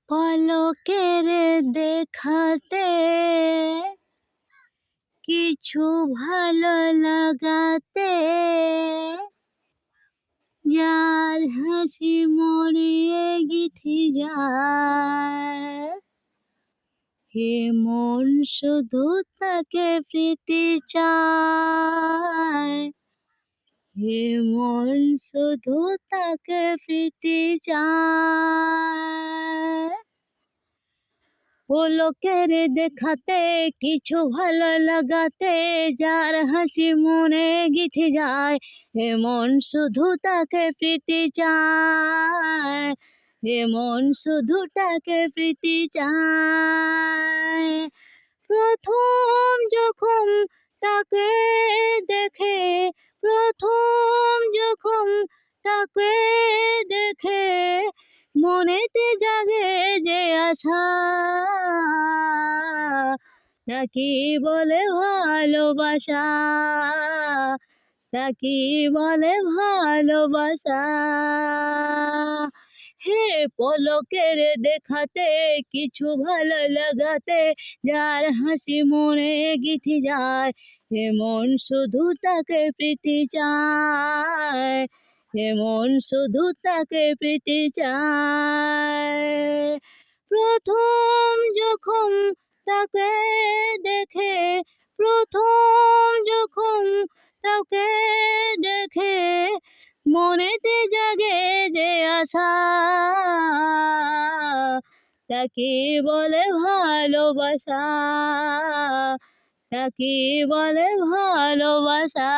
পলকের দেখাতে কিছু ভালো লাগাতে যার হাসি মরিয়ে গেঁথে যায়, হে মন শুধু তাকে প্রীতি চায়, হে মন শুধু তাকে প্রীতি চায়। পলকের দেখাতে কিছু ভালো লাগাতে যার হাসি মনে গেঁথে যায়, হে মন শুধু তাকে প্রীতি চায়, হে মন শুধু তাকে প্রীতি চায়। প্রথম যখন তাকে দেখে, প্রথম যখন তাকে দেখে মনেতে জাগে যে আশা, তাকে বলে ভালোবাসা, তাকে বলে ভালোবাসা। হে পলকের দেখাতে কিছু ভালো লাগাতে যার হাসি মনে গেঁথে যায়, হে মন শুধু তাকে প্রীতি চায়, হে মন শুধু তাকে প্রীতি চায়। প্রথম যখন তাকে দেখে, প্রথম যখন তাকে দেখে মনেতে জাগে যে আশা, তাকে বলে ভালোবাসা, তাকে বলে ভালোবাসা।